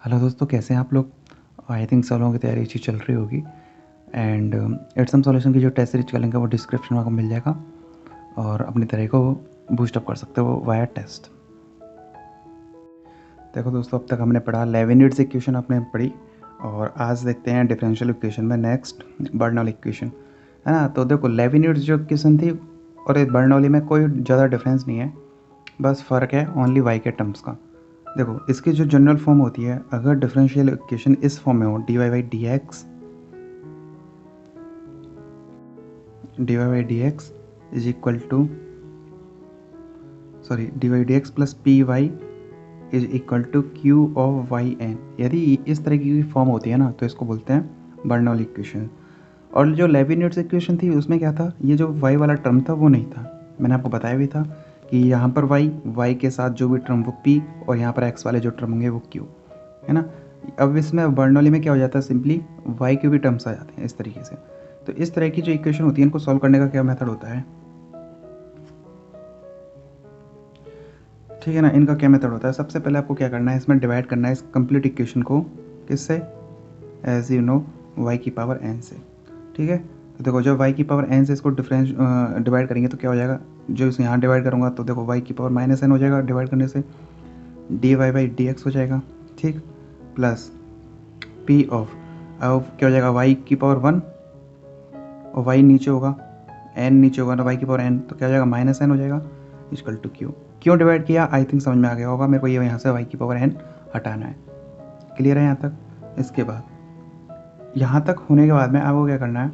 Hello दोस्तों, कैसे हैं आप लोग। आई थिंक सब लोगों की तैयारी अच्छी चल रही होगी। एंड एटसम सॉल्यूशन की जो टेस्ट सीरीज का लिंक है वो डिस्क्रिप्शन में आपको मिल जाएगा और अपनी तरह को बूस्टअप कर सकते हो वाया टेस्ट। देखो दोस्तों, अब तक हमने पढ़ा लेविनिट्ज़ इक्वेशन आपने पढ़ी, और आज देखते हैं डिफरेंशियल इक्वेशन में नेक्स्ट बर्नौली इक्वेशन, है ना। तो देखो, लेविनिट्ज़ जो इक्वेशन थी और बर्नौली में कोई ज़्यादा डिफरेंस नहीं है, बस फ़र्क है ओनली वाई के टर्म्स का। देखो, इसकी जो जनरल फॉर्म होती है, अगर डिफरेंशियल इक्वेशन इस फॉर्म में हो dy by dx is equal to dy by dx plus P Y is equal to Q of Y N, यदि इस तरह की फॉर्म होती है ना, तो इसको बोलते हैं बर्नौली इक्वेशन। और जो लेविनिट्ज़ इक्वेशन थी उसमें क्या था, ये जो वाई वाला टर्म था वो नहीं था। मैंने आपको बताया भी था कि यहाँ पर वाई के साथ जो भी टर्म वो पी, और यहाँ पर एक्स वाले जो टर्म होंगे वो क्यू, है ना। अब इसमें बर्नौली में क्या हो जाता है, सिंपली वाई क्यू भी टर्म्स आ जाते हैं इस तरीके से। तो इस तरह की जो इक्वेशन होती है इनको सॉल्व करने का क्या मेथड होता है, ठीक है ना। इनका क्या मेथड होता है, सबसे पहले आपको क्या करना है, इसमें डिवाइड करना है इस कंप्लीट इक्वेशन को, किससे, एज यू नो, वाई की पावर एन से, ठीक है। तो देखो, जब वाई की पावर एन से इसको डिवाइड करेंगे तो क्या हो जाएगा, जो इसे यहाँ डिवाइड करूँगा तो देखो वाई की पावर माइनस एन हो जाएगा डिवाइड करने से, D Y by D X हो जाएगा, ठीक, प्लस पी ऑफ, अब क्या हो जाएगा, वाई की पावर वन और वाई नीचे होगा, एन नीचे होगा ना, वाई की पावर एन, तो क्या हो जाएगा, माइनस एन हो जाएगा इक्वल टू क्यू। क्यों डिवाइड किया, आई थिंक समझ में आ गया होगा मेरे को, ये यहाँ से वाई की पावर एन हटाना है। क्लियर है यहाँ तक। इसके बाद यहाँ तक होने के बाद में आपको क्या करना है,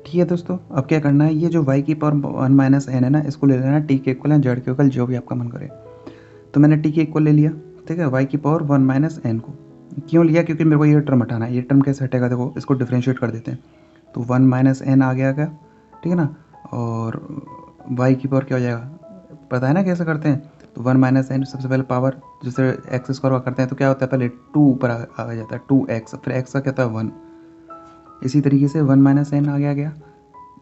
ठीक है दोस्तों, अब क्या करना है, ये जो y की पावर वन माइनस एन है ना, इसको ले लेना है t के इक्वल या z के इक्वल, जो भी आपका मन करे। तो मैंने t के इक्वल ले लिया, ठीक है, y की पावर वन माइनस एन को। क्यों लिया, क्योंकि मेरे को ये टर्म हटाना है। ये टर्म कैसे हटेगा, देखो इसको डिफ्रेंशिएट कर देते हैं, तो वन माइनस एन आ गया क्या, ठीक है ना। और y की पावर क्या हो जाएगा, पता है ना कैसे करते हैं। तो वन माइनस एन, सबसे पहले पावर जैसे एक्स स्क्वायर करते हैं तो क्या होता है, पहले टू ऊपर आ जाता है, टू एक्स, फिर एक्स का क्या होता है वन। इसी तरीके से वन माइनस एन आ गया,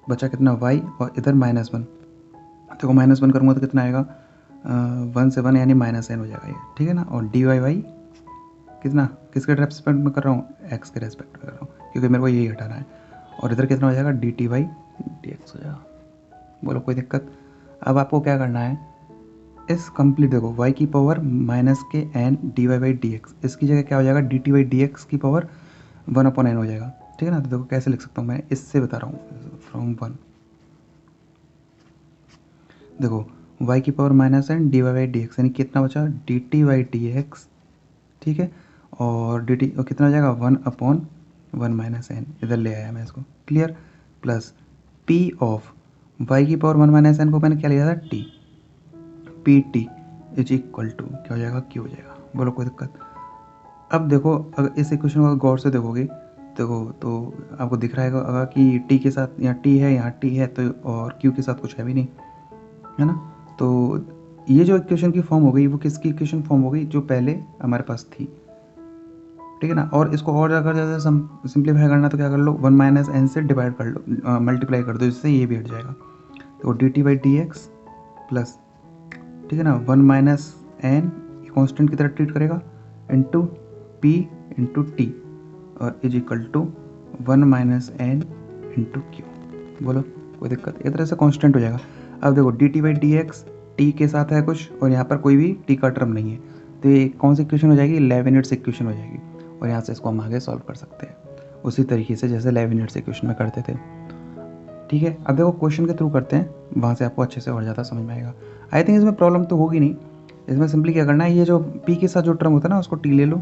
बचा कितना वाई, और इधर माइनस वन, देखो माइनस वन करूँगा तो कितना आएगा, वन से वन यानी माइनस एन हो जाएगा ये, ठीक है ना। और डी वाई वाई कितना, किसके रेस्पेक्ट में कर रहा हूँ, एक्स के रेस्पेक्ट में कर रहा हूँ, क्योंकि मेरे को यही हटाना है। और इधर कितना हो जाएगा, D T Y D X हो जाएगा। बोलो कोई दिक्कत। अब आपको क्या करना है, इस कंप्लीट देखो y की पावर माइनस के N D Y by D X, इसकी जगह क्या हो जाएगा, D T Y D X की पावर वन अपॉन एन हो जाएगा, ठीक है ना। तो देखो कैसे लिख सकता हूँ मैं, इससे बता रहा हूँ, फ्रॉम वन, देखो y की power minus N D Y by D X, यानी कितना बचा, D T Y D X, ठीक है। और डी टी कितना हो जाएगा, one upon one minus N, इधर ले आया मैं इसको, clear, plus P of y की पावर वन माइनस एन को मैंने क्या लिया था, T, P T is equal to क्या हो जाएगा, क्यू हो जाएगा। बोलो कोई दिक्कत। अब देखो, अगर इस इक्वेशन को गौर से देखोगे, देखो तो आपको दिख रहा है कि टी के साथ यहाँ टी है, यहाँ टी है, तो और क्यू के साथ कुछ है भी नहीं, है ना। तो ये जो इक्वेशन की फॉर्म हो गई वो किसकी इक्वेशन फॉर्म हो गई, जो पहले हमारे पास थी, ठीक है ना। और इसको और अगर ज़्यादा सिंप्लीफाई करना तो क्या कर लो, वन माइनस एन से डिवाइड कर लो, मल्टीप्लाई कर दो, जिससे ये भी हट जाएगा। तो D T by D x plus, ठीक है ना, वन माइनस एन कॉन्स्टेंट की तरह ट्रीट करेगा, इंटू पी इंटू टी, और is equal to one minus N into Q. बोलो कोई दिक्कत, एक तरह से कांस्टेंट हो जाएगा। अब देखो D T by D x T के साथ है कुछ, और यहाँ पर कोई भी टी का टर्म नहीं है, तो ये कौन सी इक्वेशन हो जाएगी, लेविनिट्ज़ इक्वेशन हो जाएगी। और यहाँ से इसको हम आगे सॉल्व कर सकते हैं उसी तरीके से जैसे लेविनिट्ज़ इक्वेशन में करते थे, ठीक है। अब देखो क्वेश्चन के थ्रू करते हैं, वहाँ से आपको अच्छे से और ज़्यादा समझ में आएगा। आई थिंक इसमें प्रॉब्लम तो होगी नहीं। इसमें सिंपली क्या करना है, ये जो पी के साथ जो टर्म होता है ना, उसको टी ले लो,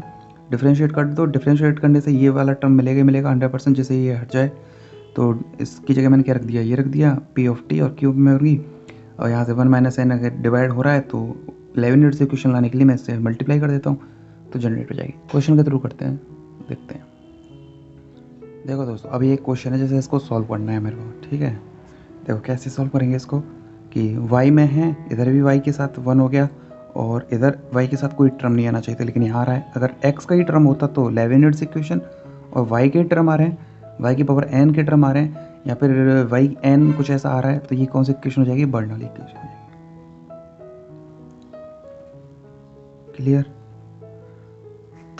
डिफ्रेंशिएट कर दो, डिफ्रेंशिएट करने से ये वाला टर्म मिलेगा ही मिलेगा 100%, जैसे ये हट जाए। तो इसकी जगह मैंने क्या रख दिया, ये रख दिया पी ऑफ टी, और क्यूब में होगी, और यहाँ से वन माइनस एन अगर डिवाइड हो रहा है तो लेविनिट्ज़ से क्वेश्चन लाने के लिए मैं इससे मल्टीप्लाई कर देता हूँ, तो जनरेट हो जाएगी। क्वेश्चन के थ्रू करते हैं, देखते हैं। देखो दोस्तों, अब ये एक क्वेश्चन है, जैसे इसको सॉल्व करना है मेरे को, ठीक है। देखो कैसे सॉल्व करेंगे इसको, कि y में है, इधर भी y के साथ वन हो गया, और इधर y के साथ कोई टर्म नहीं आना चाहिए था, लेकिन यहाँ आ रहा है। अगर x का ही टर्म होता तो लेविनिट्ज़ इक्वेशन, और y के टर्म आ रहे हैं, y की पावर n के टर्म आ रहे हैं, या फिर y n कुछ ऐसा आ रहा है, तो ये कौन सी इक्वेशन हो जाएगी, बर्नौली इक्वेशन हो जाएगी। क्लियर।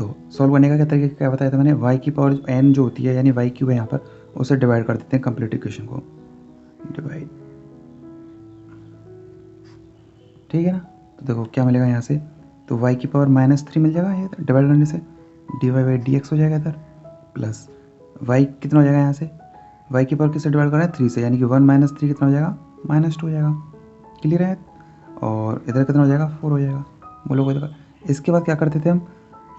तो सॉल्व करने का क्या तरीका क्या बताया था मैंने, y की पावर n जो होती है यानी y क्यूब है यहाँ पर, उसे डिवाइड कर देते हैं कंप्लीट इक्वेशन को, डिवाइड, ठीक है ना। तो देखो क्या मिलेगा यहाँ से, तो y की पावर -3 मिल जाएगा ये डिवाइड करने से, dy/dx हो जाएगा इधर, प्लस y कितना हो जाएगा यहाँ से, y की पावर किससे डिवाइड कर रहे हैं 3 से, यानी कि 1 - 3 कितना हो जाएगा -2 हो जाएगा, क्लियर है। और इधर कितना हो जाएगा 4 हो जाएगा, बोलो कोई देखा। इसके बाद क्या करते थे हम,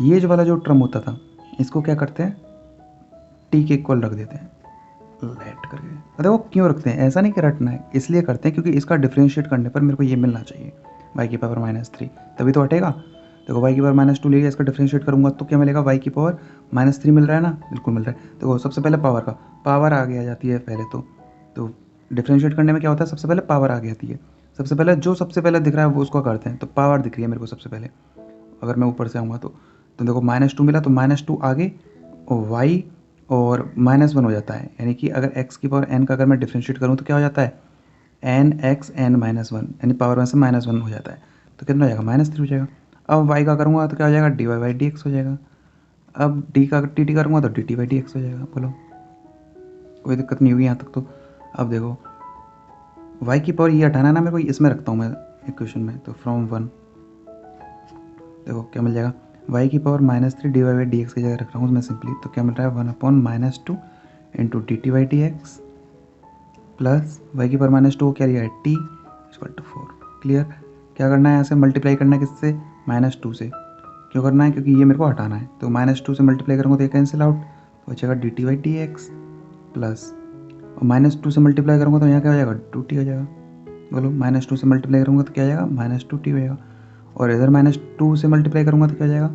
ये जो वाला जो टर्म होता था इसको क्या करते हैं t के इक्वल रख देते हैं, लेट करके। देखो क्यों रखते हैं, ऐसा नहीं कि रटना है, इसलिए करते हैं क्योंकि इसका डिफरेंशिएट करने पर मेरे को ये मिलना चाहिए y की पावर -3, तभी तो हटेगा। देखो y की पावर -2 लेके इसका डिफरेंशिएट करूंगा तो क्या मिलेगा, y की पावर -3 मिल रहा है ना, बिल्कुल मिल रहा है। देखो सबसे पहले पावर आगे आ जाती है पहले तो डिफरेंशिएट करने में क्या होता है, सबसे पहले पावर आगे आती है। सबसे पहले दिख रहा है वो उसको करते हैं, तो पावर दिख रही है मेरे को सबसे पहले, अगर मैं ऊपर से आऊँगा तो देखो -2 मिला तो -2 आगे और y और -1 हो जाता है, यानी कि अगर x की पावर n का अगर मैं डिफरेंशिएट करूँ तो क्या हो जाता है nx n -1, यानी पावर में से -1 हो जाता है, तो कितना हो जाएगा -3 हो जाएगा। अब y का करूँगा तो क्या हो जाएगा dy/dx हो जाएगा, अब d का dt करूँगा तो dt/dx हो जाएगा। बोलो कोई दिक्कत नहीं होगी यहाँ तक तो। अब देखो y की पावर ये हटाना है ना मेरे को, इसमें रखता हूँ मैं इक्वेशन में, तो फ्रॉम 1 देखो क्या मिल जाएगा, y की पावर -3 dy/dx की जगह रख रहा हूँ मैं सिंपली, तो क्या मिल रहा है 1/-2 इंटू dt/dx प्लस y की पावर -2 क्या लिया है t = 4। क्लियर। क्या करना है यहाँ से मल्टीप्लाई करना है किससे, -2 से। क्यों करना है, क्योंकि ये मेरे को हटाना है, तो -2 से मल्टीप्लाई करूँगा तो ये कैंसिल आउट, तो बचेगा dt/dx प्लस, और -2 से मल्टीप्लाई करूँगा तो यहाँ क्या हो जाएगा 2t हो जाएगा। बोलो -2 से मल्टीप्लाई करूँगा तो क्या हो जाएगा -2t हो जाएगा, और इधर -2 से मल्टीप्लाई करूँगा तो क्या हो जाएगा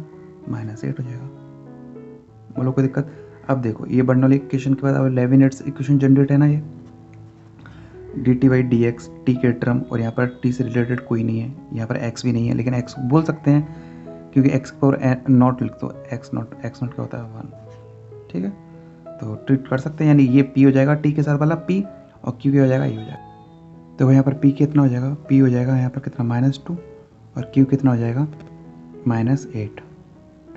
-8 हो जाएगा। बोलो कोई दिक्कत। अब देखो ये बर्नौली इक्वेशन के बाद अब लेविनेट्स इक्वेशन जनरेट है ना, ये dt/dx t के टर्म, और यहाँ पर t से रिलेटेड कोई नहीं है, यहाँ पर x भी नहीं है, लेकिन x बोल सकते हैं क्योंकि x की पावर नॉट लिख दो, x नॉट क्या होता है 1, ठीक है, तो ट्रीट कर सकते हैं, यानी ये p हो जाएगा t के साथ वाला p, और q क्या हो जाएगा ये हो जाएगा। देखो यहाँ पर p कितना हो जाएगा, p हो जाएगा यहाँ पर कितना -2, और q कितना हो जाएगा -8।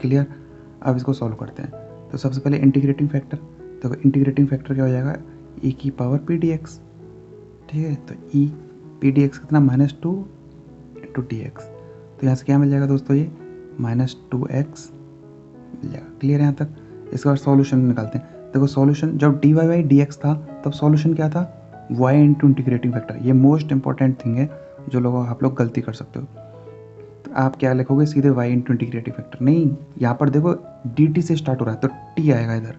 क्लियर। अब इसको सॉल्व करते हैं, तो सबसे पहले इंटीग्रेटिंग फैक्टर, तो इंटीग्रेटिंग फैक्टर क्या हो जाएगा e की पावर pdx, ठीक है, तो e pdx कितना -2 इंटू dx, तो यहाँ से क्या मिल जाएगा दोस्तों ये -2x मिल जाएगा। क्लियर है यहाँ तक। इसके बाद सॉल्यूशन निकालते हैं। देखो सॉल्यूशन जब dy/dx था तब सॉल्यूशन क्या था y इंटू इंटीग्रेटिंग फैक्टर, ये मोस्ट इंपॉर्टेंट थिंग है जो लोग आप लोग गलती कर सकते हो। तो आप क्या लिखोगे सीधे y इंटू इंटीग्रेटिंग फैक्टर, नहीं, यहाँ पर देखो dt से स्टार्ट हो रहा है तो t आएगा इधर।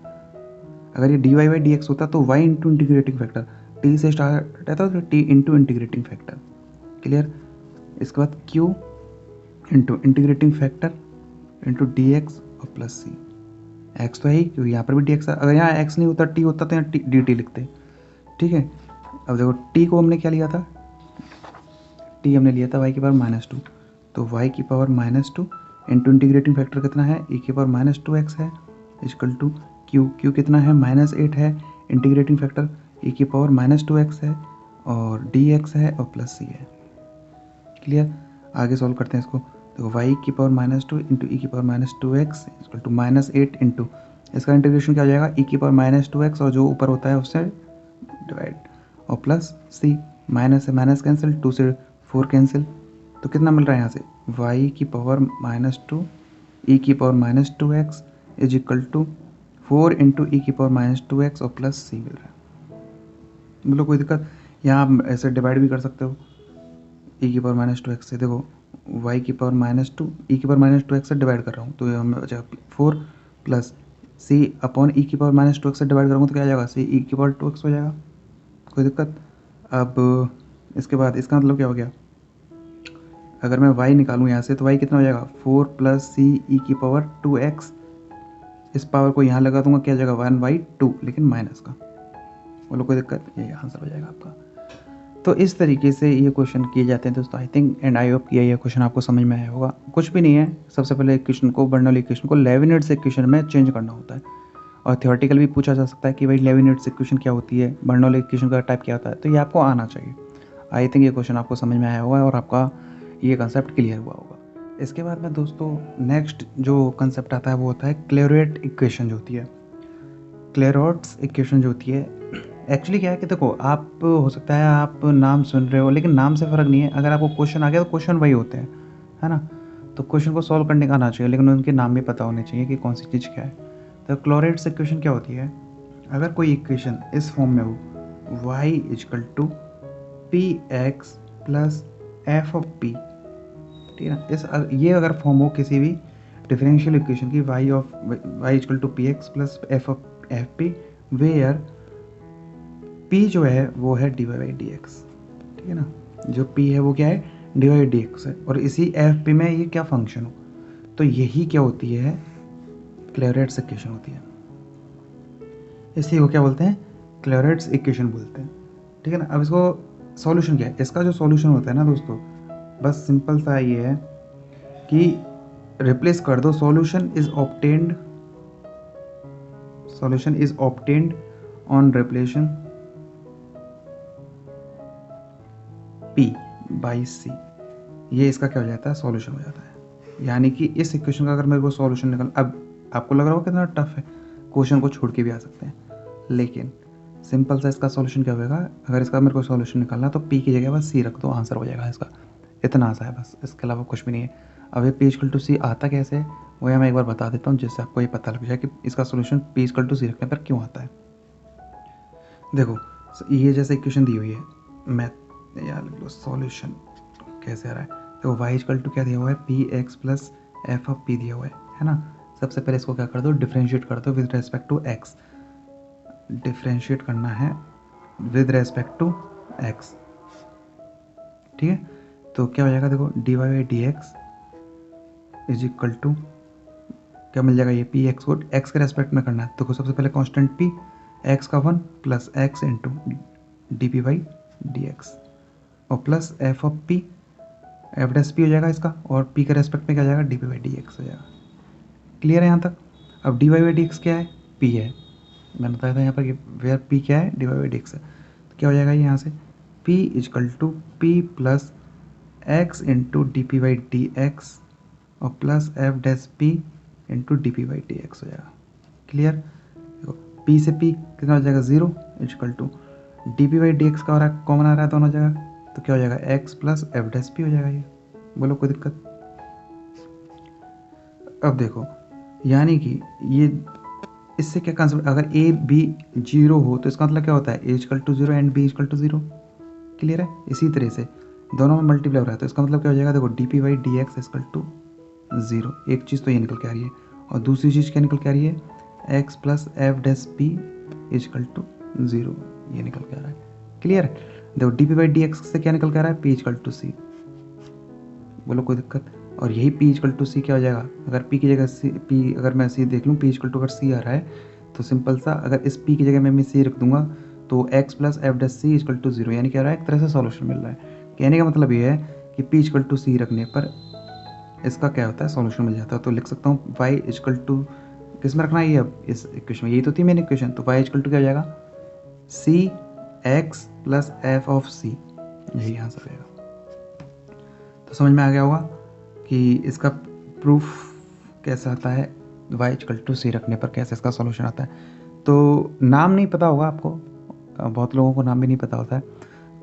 अगर ये dy/dx होता तो y into integrating factor, t से स्टार्ट रहता तो t into integrating factor. Clear. इसके बाद q into integrating factor into dx और प्लस c, x तो है ही क्योंकि यहाँ पर भी dx है, अगर यहाँ x नहीं होता t होता तो यहाँ dt लिखते, ठीक है। अब देखो t को हमने क्या लिया था, t हमने लिया था y की पावर -2, तो y की पावर -2 इंटू इंटीग्रेटिंग फैक्टर कितना है e की पावर -2x है इक्वल टू q कितना है -8 है, इंटीग्रेटिंग फैक्टर e की पावर -2x है और dx है और प्लस c है। क्लियर। आगे सॉल्व करते हैं इसको, तो y की पावर -2 इंटू ई की power -2x equal to -8 into, इसका इंटीग्रेशन क्या हो जाएगा e की पावर -2x और जो ऊपर होता है उससे डिवाइड और प्लस c, माइनस से माइनस कैंसिल, 2 से 4 कैंसिल, तो कितना मिल रहा है यहाँ से y की पावर -2 e की power -2x is equal to 4 into ई की पावर -2x और प्लस c मिल रहा है। बोलो कोई दिक्कत। यहाँ आप ऐसे डिवाइड भी कर सकते हो e की पावर -2x से, देखो y की पावर -2 e की पावर -2x से डिवाइड कर रहा हूँ तो ये हमें बचेगा 4 प्लस c अपॉन e की पावर -2x से डिवाइड करूँगा तो क्या आ जाएगा c e की पावर 2x हो जाएगा। कोई दिक्कत। अब इसके बाद इसका मतलब क्या हो गया, अगर मैं y निकालूँ यहाँ से तो y कितना हो जाएगा 4 प्लस c e की पावर 2x, इस पावर को यहाँ लगा दूंगा क्या जगह 1/2 लेकिन माइनस का। बोलो कोई दिक्कत, ये आंसर हो जाएगा आपका। तो इस तरीके से ये क्वेश्चन किए जाते हैं दोस्तों। I think and I hope कि ये क्वेश्चन आपको समझ में आया होगा। कुछ भी नहीं है, सबसे पहले इक्वेशन को बर्नौली इक्वेशन को लेविनेट्स इक्वेशन में चेंज करना होता है, और थियोरेटिकल भी पूछा जा सकता है कि भाई लेविनेट्स इक्वेशन क्या होती है, बर्नौली इक्वेशन का टाइप क्या होता है, तो ये आपको आना चाहिए। आई थिंक ये क्वेश्चन आपको समझ में आया होगा और आपका ये कंसेप्ट क्लियर हुआ होगा। इसके बाद में दोस्तों नेक्स्ट जो कंसेप्ट आता है वो होता है क्लेरोट इक्वेशन जो होती है। क्लेरोट्स इक्वेशन जो होती है एक्चुअली क्या है कि देखो, आप हो सकता है आप नाम सुन रहे हो, लेकिन नाम से फ़र्क नहीं है। अगर आपको क्वेश्चन आ गया तो क्वेश्चन वही होते हैं, है ना। तो क्वेश्चन को सॉल्व करने का आना चाहिए, लेकिन उनके नाम भी पता होने चाहिए कि कौन सी चीज़ क्या है। तो क्लोरेट्स इक्वेशन क्या होती है, अगर कोई इक्वेशन इस फॉर्म में हो, y is equal to P X plus F of P, ठीक है ना। ये अगर फॉर्म हो किसी भी डिफरेंशियल इक्वेशन की, y is equal to P X plus F of F P, where p जो है वो है D Y by D X, ठीक है ना। जो p है वो क्या है, D Y by D X है, और इसी एफ पी में ये क्या फंक्शन हो, तो यही क्या होती है, क्लेरेट्स इक्वेशन होती है। इसी को क्या बोलते हैं, क्लेरेट्स इक्वेशन बोलते हैं, ठीक है ना। अब इसको सॉल्यूशन क्या है, इसका जो सॉल्यूशन होता है ना दोस्तों, बस सिंपल सा ये है कि रिप्लेस कर दो, solution is obtained on replacement P by C, ये इसका क्या हो जाता है, सॉल्यूशन हो जाता है। यानी कि इस इक्वेशन का अगर मेरे को सॉल्यूशन निकल, अब आपको लग रहा होगा कितना टफ है, क्वेश्चन को छोड़ के भी आ सकते हैं, लेकिन सिंपल सा इसका सॉल्यूशन क्या होगा, अगर इसका मेरे को सॉल्यूशन निकालना तो P की जगह बस C रख दो, आंसर हो जाएगा इसका। इतना आसान है बस, इसके अलावा कुछ भी नहीं है। अब ये P इक्वल टू C आता कैसे है, वो मैं एक बार बता देता हूँ, जिससे आपको ये पता लग जाए कि इसका solution P equal to C रखने पर क्यों आता है। देखो, ये जैसे इक्वेशन दी हुई है, मैथ यार लिख लो, सॉल्यूशन कैसे आ रहा है। देखो y इक्वल टू क्या दिया हुआ है, P X plus F of P दिया हुआ है ना। सबसे पहले इसको क्या कर दो, डिफ्रेंशिएट कर दो with respect to x, differentiate करना है विद रेस्पेक्ट टू x, ठीक है। तो क्या हो जाएगा, देखो D Y by D X is equal to क्या मिल जाएगा, ये पी एक्स को x के रेस्पेक्ट में करना है, तो सबसे पहले कांस्टेंट p x का 1 plus x into D P by D X, और plus F of P, F dash P हो जाएगा इसका, और पी के रेस्पेक्ट में क्या जाएगा, D P by D X हो जाएगा। क्लियर है यहाँ तक। अब D Y by D X क्या है, पी है, मैंने बताया था यहाँ पर कि वेयर पी क्या है, D Y by D X है। तो क्या हो जाएगा यहाँ से, P is equal to P plus X into D P by D X, और plus F dash P into D P by D X हो जाएगा। क्लियर। देखो पी से पी कितना हो जाएगा, 0 is equal to D P by D X का हो रहा है, कॉमन आ रहा है दोनों जगह, तो क्या हो जाएगा, x plus F dash P हो जाएगा। ये बोलो कोई दिक्कत। अब देखो, यानी कि ये इससे क्या कंसेप्ट, अगर ए बी 0 हो तो इसका मतलब क्या होता है, A equal to 0 and B equal to 0। Clear है। इसी तरह से दोनों में मल्टीप्लाई हो रहा है, तो इसका मतलब क्या हो जाएगा, देखो D P by D X is equal to 0, एक चीज़ तो ये निकल के आ रही है, और दूसरी चीज़ क्या निकल के आ रही है, X plus F dash P is equal to 0, ये निकल के आ रहा है। क्लियर है। देखो D P by D x से क्या निकल के आ रहा है, पी इजकल टू सी। बोलो कोई दिक्कत। और यही p इजकल टू सी क्या हो जाएगा, अगर p की जगह c, p अगर मैं c देख लूँ, p इजकल टू अगर c आ रहा है, तो सिंपल सा अगर इस p की जगह मैं c रख दूंगा, तो x plus F dash C is equal to 0, यानी क्या रहा है, एक तरह से सॉल्यूशन मिल रहा है। कहने का मतलब ये है कि p इजकल टू सी रखने पर इसका क्या होता है, सॉल्यूशन मिल जाता है। तो लिख सकता हूँ y इजकल टू किस में रखना है, ये अब इस इक्वेशन में, यही तो थी मेरी इक्वेशन, तो y इजकल टू क्या हो जाएगा, c x plus F of c, यही आंसर रहेगा। तो समझ में आ गया होगा कि इसका प्रूफ कैसा आता है, y इक्वल टू सी रखने पर कैसे इसका सॉल्यूशन आता है। तो नाम नहीं पता होगा आपको, बहुत लोगों को नाम भी नहीं पता होता है,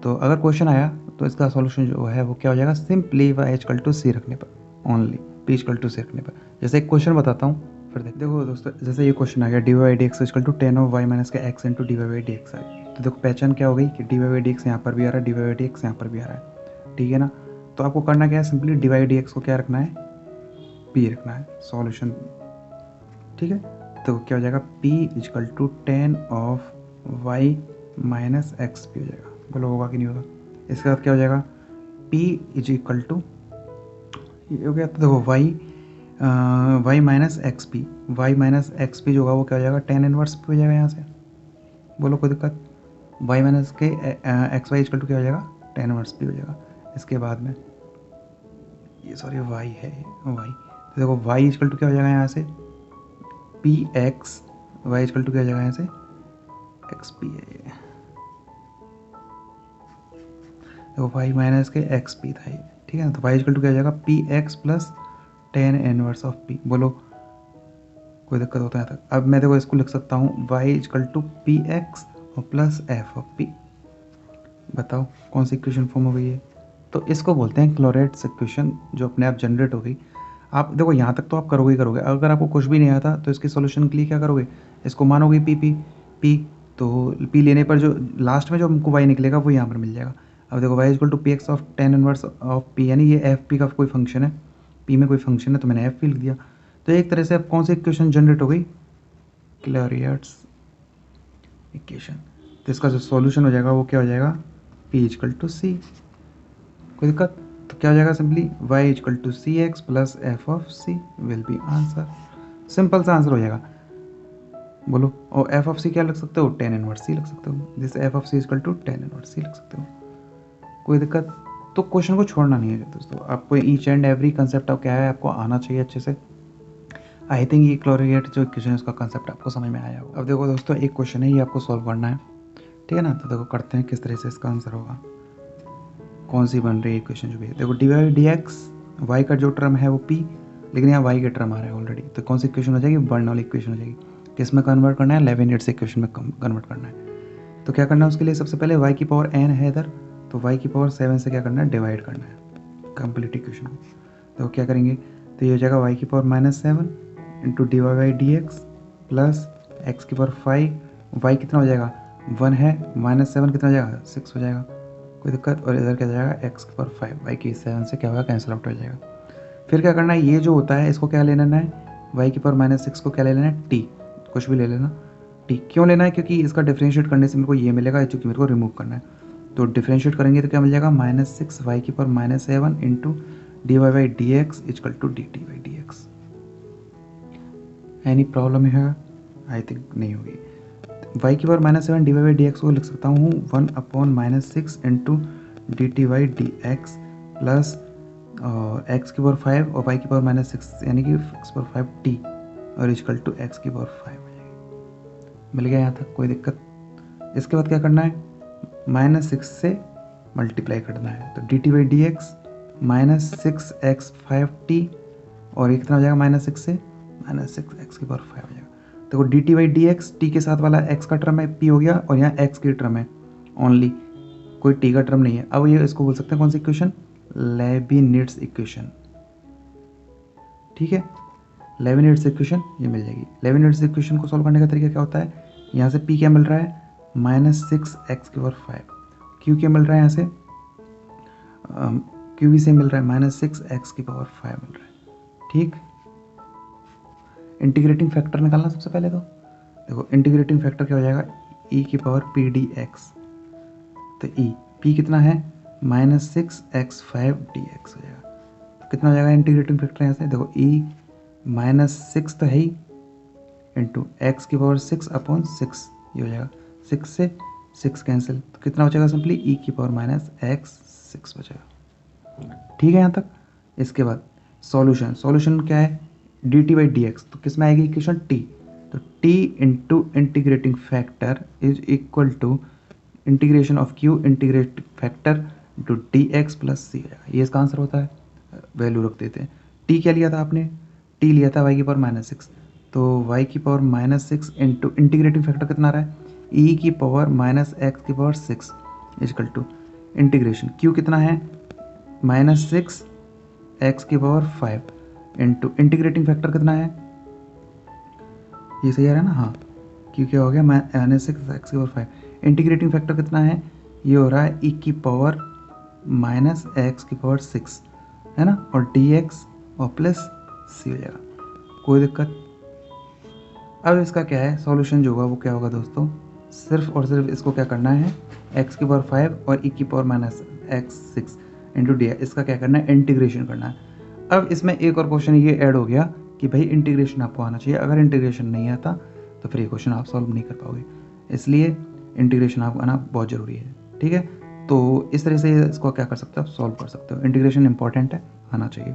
तो अगर क्वेश्चन आया तो इसका सॉल्यूशन जो है वो क्या हो जाएगा, सिंपली y इक्वल टू सी रखने पर, ओनली p इक्वल टू सी रखने पर। जैसे एक क्वेश्चन बताता हूँ, फिर देखो दोस्तों, जैसे ये क्वेश्चन आ गया, D Y D x equal to tan of Y minus का X into D Y by D X आ गया। तो देखो पहचान क्या हो गई कि D Y by D X यहाँ पर भी आ रहा है, D Y by D X यहाँ पर भी आ रहा है, ठीक है ना। तो आपको करना क्या है, simply D Y D x को क्या रखना है, p रखना है, सॉल्यूशन, ठीक है। तो क्या हो जाएगा, p is equal to tan of y minus X P हो जाएगा। बोलो होगा कि नहीं होगा। इसके बाद क्या हो जाएगा, p इज इक्वल टू ये हो गया, तो देखो y minus X P, Y minus X P जो होगा वो क्या हो जाएगा, टेन इनवर्स पी हो जाएगा यहाँ से। बोलो कोई दिक्कत। y माइनस के एक्स वाई इजकल टू क्या हो जाएगा, टेन इनवर्स पी हो जाएगा। इसके बाद में ये सॉरी y है, y, तो देखो y इजकल टू क्या हो जाएगा यहाँ से, P X, Y is equal to क्या हो जाएगा यहाँ से, एक्स पी है ये, देखो y माइनस के एक्स पी था ये, ठीक है ना। तो वाई इक्वल टू क्या हो जाएगा, P X plus ten inverse of P. बोलो कोई दिक्कत होता है तक। अब मैं देखो इसको लिख सकता हूँ Y equal to P X और प्लस एफ ऑफ पी। बताओ कौन सी इक्वेशन फॉर्म हो गई है। तो इसको बोलते हैं क्लोरेट्स इक्वेशन, जो अपने आप जनरेट हो गई। आप देखो यहाँ तक तो आप करोगे ही करोगे। अगर आपको कुछ भी नहीं आता तो इसके सॉल्यूशन के लिए क्या करोगे, इसको मानोगे पी पी पी। तो पी लेने पर जो लास्ट में जो हमको वाई निकलेगा वो यहाँ पर मिल जाएगा। अब देखो Y equal to P X of tan inverse of P, यानी ये एफ पी का कोई फंक्शन है, पी में कोई फंक्शन है तो मैंने एफ पी लिख दिया। तो एक तरह से अब कौन सी इक्वेशन जनरेट हो गई, क्लोरेट्स इक्वेशन। तो इसका जो सॉल्यूशन हो जाएगा वो क्या हो जाएगा, पी इक्वल टू सी। कोई दिक्कत, तो क्या हो जाएगा simply Y equal to C X plus F of C will be answer. Simple सा आंसर हो जाएगा। बोलो, और एफ ऑफ सी क्या लिख सकते हो, टेन इनवर्स सी लिख सकते हो। जैसे F of C equal to tan inverse C लिख सकते हो। कोई दिक्कत, तो क्वेश्चन को छोड़ना नहीं है दोस्तों। आपको ईच एंड एवरी कंसेप्ट क्या है आपको आना चाहिए अच्छे से। आई थिंक ये क्लोरीगेट जो इक्वेशन है उसका कंसेप्ट आपको समझ में आया होगा। अब देखो दोस्तों, एक क्वेश्चन है ये आपको सॉल्व करना है, ठीक है ना। तो देखो करते हैं किस तरह से इसका आंसर होगा। कौन सी बन रही है इक्वेशन जो भी है, देखो D Y D X, Y का जो टर्म है वो पी, लेकिन यहाँ वाई का टर्म आ रहा है ऑलरेडी। तो कौन सी इक्वेशन हो जाएगी, बर्नौली इक्वेशन हो जाएगी। किस में कन्वर्ट करना है, लेविनेट्स इक्वेशन में कन्वर्ट करना है। तो क्या करना है उसके लिए, सबसे पहले वाई की पावर एन है इधर, तो वाई की पावर 7 से क्या करना है, डिवाइड करना है कंप्लीट इक्वेशन को। तो क्या करेंगे, तो ये हो जाएगा वाई की power -7 into D Y by D x plus x की पावर 5। वाई कितना हो जाएगा, 1 है, -7 कितना हो जाएगा, 6 हो जाएगा। कोई दिक्कत, और इधर क्या जाएगा एक्स की पावर 5, वाई की 7 से क्या होगा, कैंसिल आउट हो जाएगा। फिर क्या करना है, ये जो होता है इसको क्या ले लेना है, वाई की पावर -6 को क्या ले लेना है, टी, कुछ भी ले लेना। टी क्यों लेना है, क्योंकि इसका डिफरेंशिएट करने से मेरे को ये मिलेगा जो कि मेरे को रिमूव करना है। तो डिफरेंशिएट करेंगे तो क्या मिल जाएगा, -6 वाई की power -7 into D Y by D x equal to d T by D x. Any problem है, आई थिंक नहीं होगी। वाई की power -7 d Y by D x को लिख सकता हूँ 1/-6 into d T by D x plus x की power 5 और वाई की पावर -6 यानी कि एक्स पावर 5 टी और इक्वल टू एक्स की पावर 5 हो जाएगी। मिल गया यहाँ तक, कोई दिक्कत। इसके बाद क्या करना है, -6 से मल्टीप्लाई करना है। तो D T by D x -6x5t और ये कितना हो जाएगा, -6 से -6x की पावर 5 हो जाएगा। देखो D T by D x, T के साथ वाला x का टर्म है, p हो गया, और यहाँ x की टर्म है ओनली, कोई t का टर्म नहीं है। अब ये इसको बोल सकते हैं कौन सी इक्वेशन, लेबिनिट्स इक्वेशन। ठीक है, लेबिनिट्स इक्वेशन ये मिल जाएगी। लेबिनिट्स इक्वेशन को सॉल्व करने का तरीका क्या होता है, यहाँ से p क्या मिल रहा है, -6x की पावर 5, q क्या मिल रहा है, यहाँ से q भी से मिल रहा है -6x की पावर 5 मिल रहा है। ठीक, इंटीग्रेटिंग फैक्टर निकालना सबसे पहले। तो देखो इंटीग्रेटिंग फैक्टर क्या हो जाएगा, e की पावर पी डी एक्स। तो e p कितना है, -6x5dx हो जाएगा। तो कितना हो जाएगा इंटीग्रेटिंग फैक्टर यहाँ से, देखो e -6 तो है ही इंटू एक्स की पावर 6/6 ये हो जाएगा, 6 से 6 कैंसिल, तो कितना हो जाएगा सिंपली e की पावर -x6 बचेगा। ठीक है यहाँ तक। इसके बाद सॉल्यूशन, सॉल्यूशन क्या है, D T by D X, तो किस में आएगी इक्वेशन t, तो t into integrating factor is equal to integration of q integrating factor to D x plus C हो जाएगा। ये इसका आंसर होता है, वैल्यू रख देते हैं। t क्या लिया था आपने, t लिया था y की पावर -6, तो y की पावर -6 इंटू इंटीग्रेटिंग फैक्टर कितना आ रहा है, e की पावर -x की power 6 equal to integration q कितना है, -6 x की पावर 5 इंटू इंटीग्रेटिंग फैक्टर कितना है, ये सही आ रहा है ना, हाँ q क्या हो गया, -6 x की पावर 5, इंटीग्रेटिंग फैक्टर कितना है, ये हो रहा है e की पावर -x की पावर 6 है ना, और dx और प्लस c हो जाएगा। कोई दिक्कत। अब इसका क्या है सॉल्यूशन जो होगा वो क्या होगा दोस्तों, सिर्फ और सिर्फ इसको क्या करना है, x की पावर 5 और e की पावर -x6 इंटू डी, इसका क्या करना है, इंटीग्रेशन करना है। अब इसमें एक और क्वेश्चन ये ऐड हो गया कि भाई इंटीग्रेशन आपको आना चाहिए, अगर इंटीग्रेशन नहीं आता तो फिर ये क्वेश्चन आप सॉल्व नहीं कर पाओगे, इसलिए इंटीग्रेशन आपको आना बहुत ज़रूरी है। ठीक है, तो इस तरह से इसको क्या कर सकते हो, आप सॉल्व कर सकते हो। इंटीग्रेशन इंपॉर्टेंट है, आना चाहिए।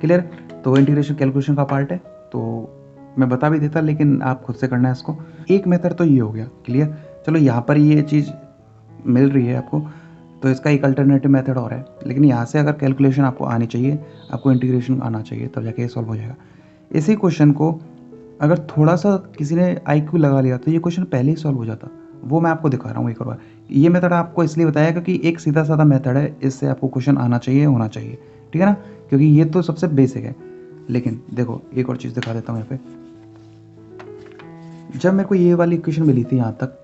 क्लियर, तो इंटीग्रेशन कैलकुलेशन का पार्ट है, तो मैं बता भी देता, लेकिन आप खुद से करना है इसको। एक मेथड तो ये हो गया क्लियर। चलो यहाँ पर ये चीज़ मिल रही है आपको, तो इसका एक अल्टरनेटिव मेथड और है, लेकिन यहाँ से अगर कैलकुलेशन आपको आनी चाहिए, आपको इंटीग्रेशन आना चाहिए, तब जाके ये सॉल्व हो जाएगा। इसी क्वेश्चन को अगर थोड़ा सा किसी ने IQ लगा लिया तो ये क्वेश्चन पहले ही सॉल्व हो जाता। वो मैं आपको दिखा रहा हूँ एक और बार। ये मेथड आपको इसलिए बताया क्योंकि एक सीधा साधा मेथड है, इससे आपको क्वेश्चन आना चाहिए, होना चाहिए, ठीक है ना, क्योंकि ये तो सबसे बेसिक है। लेकिन देखो एक और चीज़ दिखा देता हूँ यहाँ पे। जब मेरे को ये वाली इक्वेशन मिली थी यहाँ तक,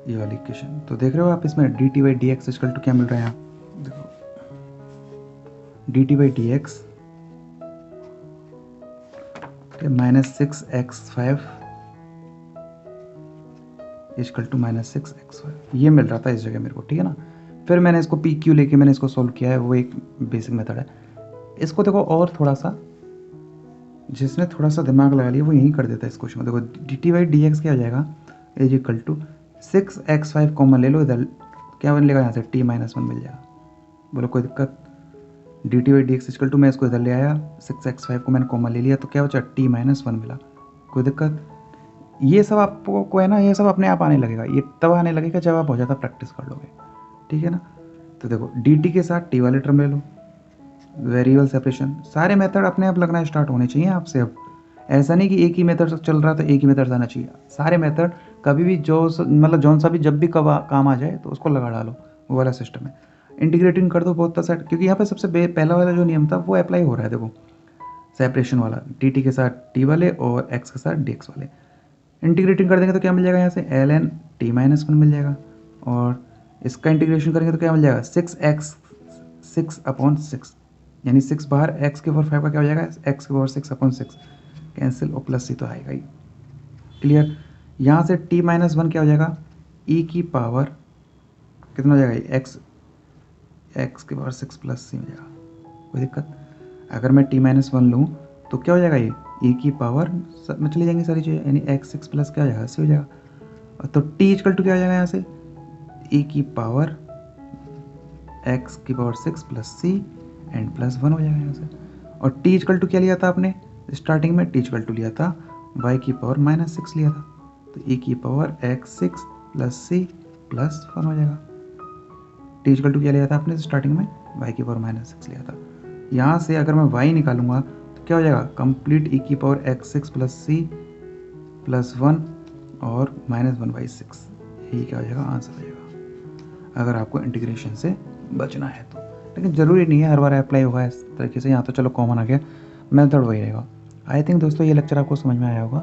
ये वाली इक्वेशन, तो देख रहे हो आप इसमें dt/dx इक्वल टू क्या मिल रहा है यहाँ, देखो dt/dx -6x5 equal to -6x5 ये मिल रहा था इस जगह मेरे को, ठीक है ना। फिर मैंने इसको PQ लेके मैंने इसको सॉल्व किया है, वो एक बेसिक मेथड है। इसको देखो और थोड़ा सा, जिसने थोड़ा सा दिमाग लगा लिया वो यही कर देता है इस क्वेश्चन में। देखो dt/dx क्या हो जाएगा, is equal to 6x5 common ले लो, इधर क्या मिलेगा यहाँ से t-1 मिल जाएगा। बोलो कोई दिक्कत। dt/dx इक्वल टू मैं इसको इधर ले आया, 6x5 को मैंने कॉमन ले लिया तो क्या बचा t-1 मिला, कोई दिक्कत। ये सब आपको है ना, ये सब अपने आप आने लगेगा, ये तब आने लगेगा जब आप बहुत ज़्यादा प्रैक्टिस कर लोगे, ठीक है ना। तो देखो dt के साथ t वाले टर्म ले लो, वेरिएबल सेपरेशन, सारे मेथड अपने आप लगना स्टार्ट होने चाहिए आपसे। अब ऐसा नहीं कि एक ही मेथड चल रहा तो एक ही मेथड आना चाहिए, सारे मेथड कभी भी जो मतलब जौन सा भी जब भी कब काम आ जाए तो उसको लगा डालो, वो वाला सिस्टम है। इंटीग्रेटिंग कर दो बहुत सेट, क्योंकि यहाँ पे सबसे पहला वाला जो नियम था वो अप्लाई हो रहा है। देखो सेपरेशन वाला, dt के साथ t वाले और x के साथ dx वाले, इंटीग्रेटिंग कर देंगे तो क्या मिल जाएगा यहाँ से ln t-1 मिल जाएगा, और इसका इंटीग्रेशन करेंगे तो क्या मिल जाएगा 6/6 यानी 6 बाहर, x के पावर 5 का क्या हो जाएगा x के पावर 6/6 कैंसिल, और प्लस c तो आएगा ही, क्लियर। यहाँ से t-1 क्या हो जाएगा, e की पावर कितना हो जाएगा x के पावर 6 प्लस c हो जाएगा, कोई दिक्कत। अगर मैं t-1 लूँ तो क्या हो जाएगा, ये e की पावर सब में चली जाएंगी सारी चीज़ें, यानी x6 प्लस क्या हो जाएगा c हो जाएगा। तो t इक्वल टू क्या हो जाएगा यहाँ से e की पावर x की power 6 plus c and plus 1 हो जाएगा यहाँ से। और t इक्वल टू क्या लिया था आपने स्टार्टिंग में, t इक्वल टू लिया था y की पावर -6 लिया था, तो e की power x6 plus c plus 1 हो जाएगा। t इक्वल टू क्या लिया था आपने स्टार्टिंग में, y की पावर -6 लिया था। यहाँ से अगर मैं y निकालूंगा तो क्या हो जाएगा कंप्लीट e की power x6 plus c plus 1 और -1/6, यही क्या हो जाएगा आंसर हो जाएगा, अगर आपको इंटीग्रेशन से बचना है तो। लेकिन ज़रूरी नहीं है हर बार अप्लाई होगा इस तरीके से, यहाँ तो चलो कॉमन आ गया, मेथड वही रहेगा। आई थिंक दोस्तों ये लेक्चर आपको समझ में आया होगा,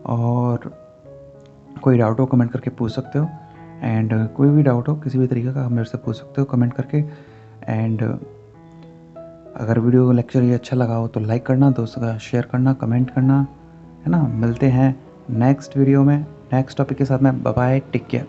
और कोई डाउट हो कमेंट करके पूछ सकते हो, एंड कोई भी डाउट हो किसी भी तरीके का आप मेरे से पूछ सकते हो कमेंट करके। एंड अगर वीडियो लेक्चर ये अच्छा लगा हो तो लाइक करना, दोस्तों का शेयर करना, कमेंट करना, है ना। मिलते हैं नेक्स्ट वीडियो में नेक्स्ट टॉपिक के साथ में। Bye bye, take care.